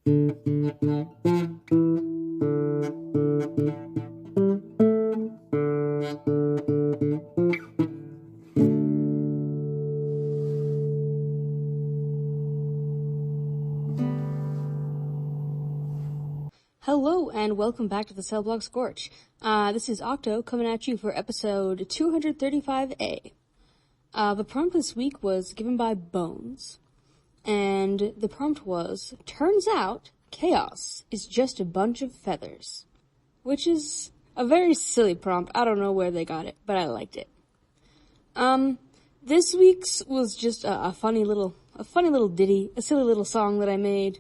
Hello and welcome back to the Cellblock Scorch. This is Octo coming at you for episode 235A. The prompt this week was given by Bones, and the prompt was, turns out chaos is just a bunch of feathers, which is a very silly prompt. I don't know where they got it, but I liked it. This week's was just a funny little ditty, a silly little song that I made,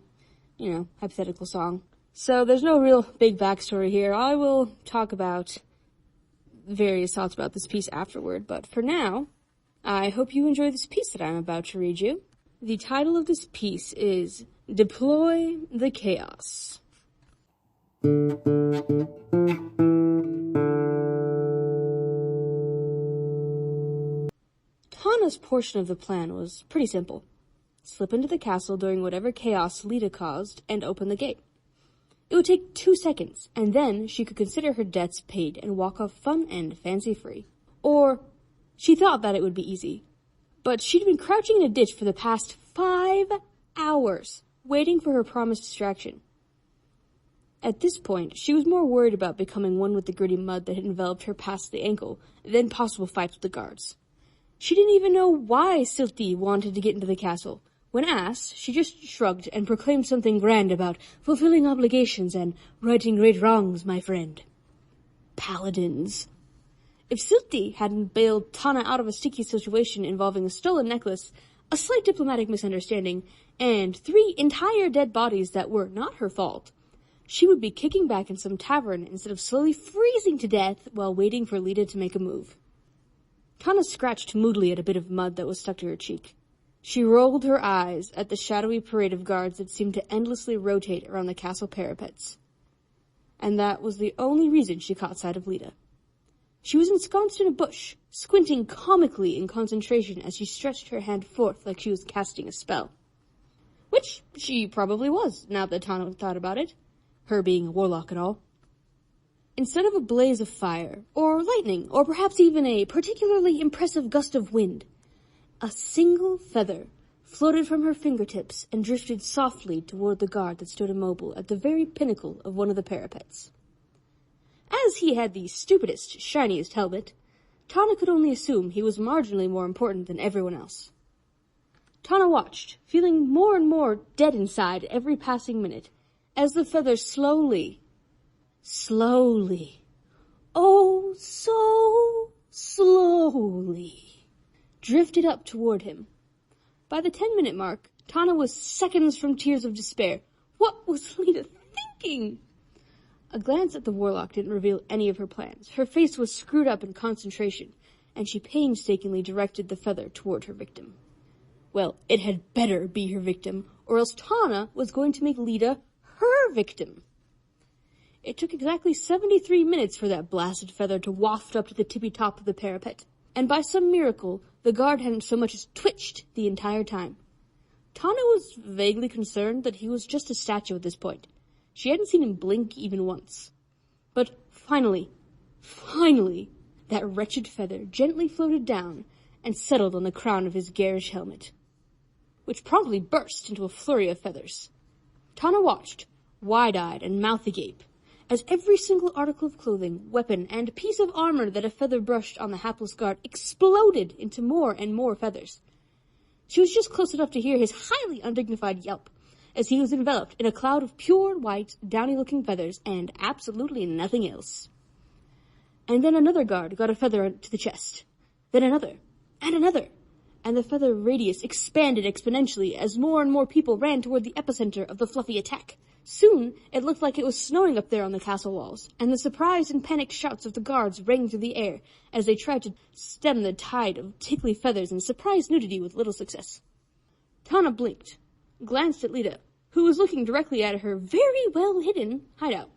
hypothetical song. So there's no real big backstory here. I will talk about various thoughts about this piece afterward, but for now, I hope you enjoy this piece that I'm about to read you. The title of this piece is Deploy the Chaos. Tana's portion of the plan was pretty simple. Slip into the castle during whatever chaos Lita caused and open the gate. It would take 2 seconds, and then she could consider her debts paid and walk off fun and fancy-free. Or, she thought that it would be easy. But she'd been crouching in a ditch for the past 5 hours, waiting for her promised distraction. At this point, she was more worried about becoming one with the gritty mud that had enveloped her past the ankle than possible fights with the guards. She didn't even know why Silty wanted to get into the castle. When asked, she just shrugged and proclaimed something grand about fulfilling obligations and righting great wrongs, my friend. Paladins. If Silty hadn't bailed Tana out of a sticky situation involving a stolen necklace, a slight diplomatic misunderstanding, and 3 entire dead bodies that were not her fault, she would be kicking back in some tavern instead of slowly freezing to death while waiting for Lita to make a move. Tana scratched moodily at a bit of mud that was stuck to her cheek. She rolled her eyes at the shadowy parade of guards that seemed to endlessly rotate around the castle parapets. And that was the only reason she caught sight of Lita. She was ensconced in a bush, squinting comically in concentration as she stretched her hand forth like she was casting a spell. Which she probably was, now that Tana thought about it, her being a warlock and all. Instead of a blaze of fire, or lightning, or perhaps even a particularly impressive gust of wind, a single feather floated from her fingertips and drifted softly toward the guard that stood immobile at the very pinnacle of one of the parapets. As he had the stupidest, shiniest helmet, Tana could only assume he was marginally more important than everyone else. Tana watched, feeling more and more dead inside every passing minute, as the feather slowly, oh so slowly, drifted up toward him. By the 10-minute mark, Tana was seconds from tears of despair. What was Lita thinking? A glance at the warlock didn't reveal any of her plans. Her face was screwed up in concentration, and she painstakingly directed the feather toward her victim. Well, it had better be her victim, or else Tana was going to make Lita her victim. It took exactly 73 minutes for that blasted feather to waft up to the tippy top of the parapet, and by some miracle, the guard hadn't so much as twitched the entire time. Tana was vaguely concerned that he was just a statue at this point. She hadn't seen him blink even once. But finally, that wretched feather gently floated down and settled on the crown of his garish helmet, which promptly burst into a flurry of feathers. Tana watched, wide-eyed and mouth agape, as every single article of clothing, weapon, and piece of armor that a feather brushed on the hapless guard exploded into more and more feathers. She was just close enough to hear his highly undignified yelp, as he was enveloped in a cloud of pure white, downy-looking feathers and absolutely nothing else. And then another guard got a feather to the chest, then another, and the feather radius expanded exponentially as more and more people ran toward the epicenter of the fluffy attack. Soon, it looked like it was snowing up there on the castle walls, and the surprised and panicked shouts of the guards rang through the air as they tried to stem the tide of tickly feathers and surprised nudity with little success. Tana blinked, glanced at Lita, who was looking directly at her very well-hidden hideout.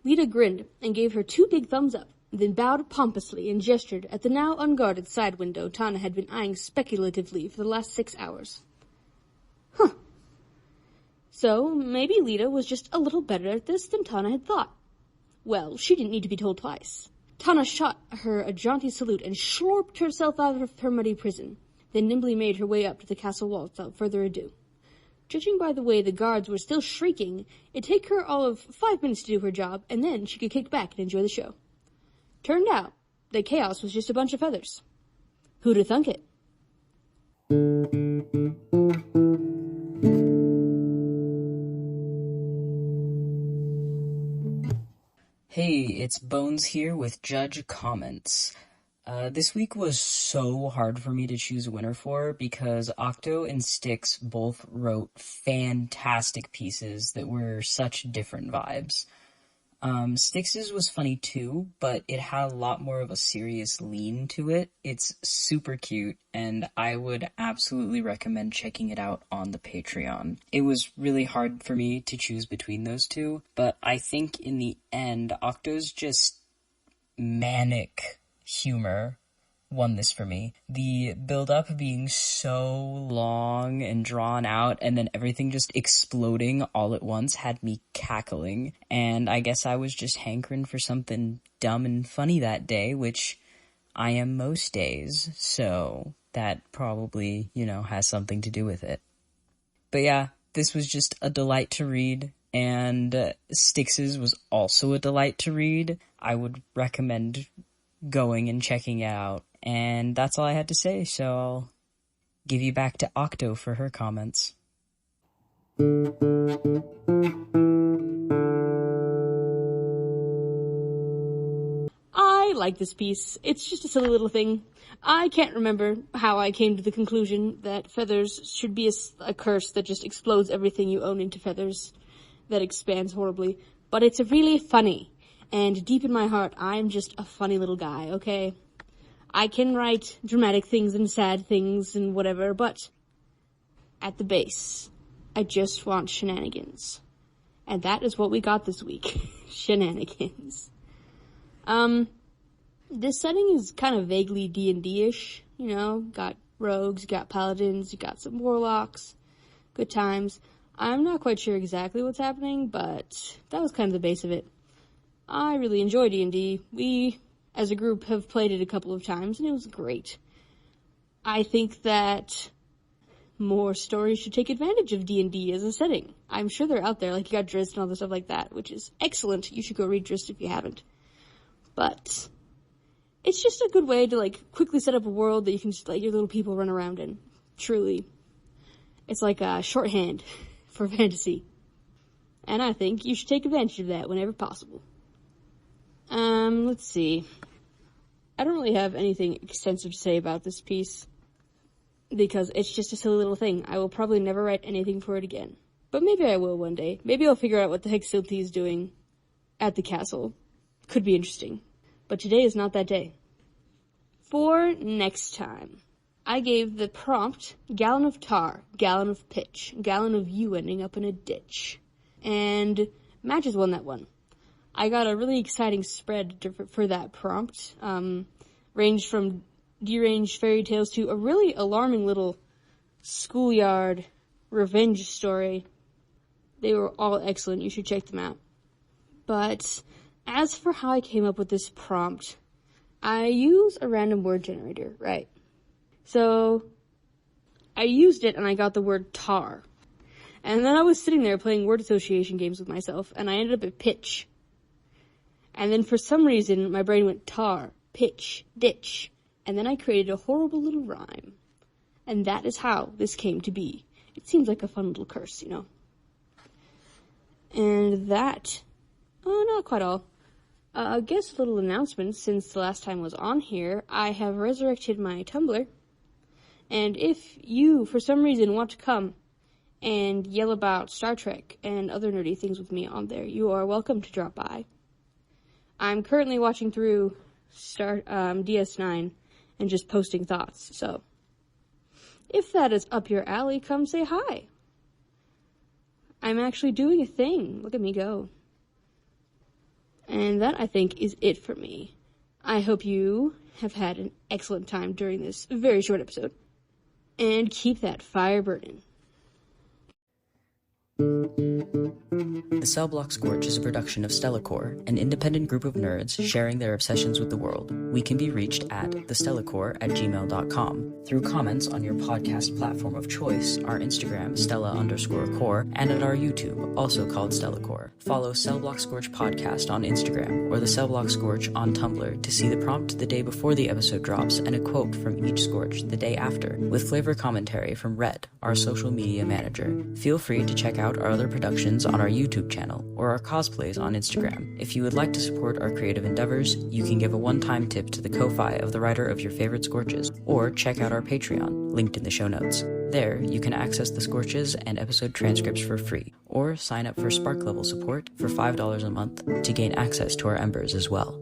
Lita grinned and gave her 2 big thumbs up, then bowed pompously and gestured at the now unguarded side window Tana had been eyeing speculatively for the last 6 hours. So maybe Lita was just a little better at this than Tana had thought. Well, she didn't need to be told twice. Tana shot her a jaunty salute and slurped herself out of her muddy prison, then nimbly made her way up to the castle walls without further ado. Judging by the way the guards were still shrieking, it'd take her all of 5 minutes to do her job, and then she could kick back and enjoy the show. Turned out that chaos was just a bunch of feathers. Who'd have thunk it? Hey, it's Bones here with Judge Comments. This week was so hard for me to choose a winner for because Octo and Styx both wrote fantastic pieces that were such different vibes. Styx's was funny too, but it had a lot more of a serious lean to it. It's super cute, and I would absolutely recommend checking it out on the Patreon. It was really hard for me to choose between those two, but I think in the end, Octo's just manic humor won this for me. The build-up being so long and drawn out, and then everything just exploding all at once had me cackling, and I guess I was just hankering for something dumb and funny that day, which I am most days, so that probably, has something to do with it. But yeah, this was just a delight to read, and Styx's was also a delight to read. I would recommend going and checking it out. And that's all I had to say, so I'll give you back to Octo for her comments. I like this piece. It's just a silly little thing. I can't remember how I came to the conclusion that feathers should be a curse that just explodes everything you own into feathers, that expands horribly. But it's really funny. And deep in my heart, I'm just a funny little guy, okay? I can write dramatic things and sad things and whatever, but at the base, I just want shenanigans. And that is what we got this week. Shenanigans. This setting is kind of vaguely D&D-ish, got rogues, you got paladins, you got some warlocks, good times. I'm not quite sure exactly what's happening, but that was kind of the base of it. I really enjoy D&D. We, as a group, have played it a couple of times, and it was great. I think that more stories should take advantage of D&D as a setting. I'm sure they're out there, like you got Drizzt and all the stuff like that, which is excellent. You should go read Drizzt if you haven't. But it's just a good way to, quickly set up a world that you can just let your little people run around in. Truly. It's like a shorthand for fantasy. And I think you should take advantage of that whenever possible. Let's see. I don't really have anything extensive to say about this piece, because it's just a silly little thing. I will probably never write anything for it again. But maybe I will one day. Maybe I'll figure out what the heck Silty is doing at the castle. Could be interesting. But today is not that day. For next time, I gave the prompt, gallon of tar, gallon of pitch, gallon of you ending up in a ditch. And Matches won that one. I got a really exciting spread for that prompt. Ranged from deranged fairy tales to a really alarming little schoolyard revenge story. They were all excellent. You should check them out. But as for how I came up with this prompt, I use a random word generator, right? So I used it and I got the word tar. And then I was sitting there playing word association games with myself, and I ended up at pitch. And then for some reason, my brain went tar, pitch, ditch. And then I created a horrible little rhyme. And that is how this came to be. It seems like a fun little curse, And that, not quite all. I guess a little announcement, since the last time I was on here, I have resurrected my Tumblr. And if you, for some reason, want to come and yell about Star Trek and other nerdy things with me on there, you are welcome to drop by. I'm currently watching through DS9 and just posting thoughts, so if that is up your alley, come say hi. I'm actually doing a thing. Look at me go. And that, I think, is it for me. I hope you have had an excellent time during this very short episode. And keep that fire burning. The Cellblock Scorch is a production of Stellarcore, an independent group of nerds sharing their obsessions with the world. We can be reached at thestellarcore@gmail.com, through comments on your podcast platform of choice, our Instagram, Stella_core, and at our YouTube, also called Stellarcore. Follow Cellblock Scorch Podcast on Instagram, or the Cellblock Scorch on Tumblr to see the prompt the day before the episode drops and a quote from each Scorch the day after, with flavor commentary from Red, our social media manager. Feel free to check out our other productions on our YouTube channel, or our cosplays on Instagram. If you would like to support our creative endeavors, you can give a one-time tip to the Ko-Fi of the writer of your favorite Scorches, or check out our Patreon, linked in the show notes. There, you can access the Scorches and episode transcripts for free, or sign up for Spark level support for $5 a month to gain access to our Embers as well.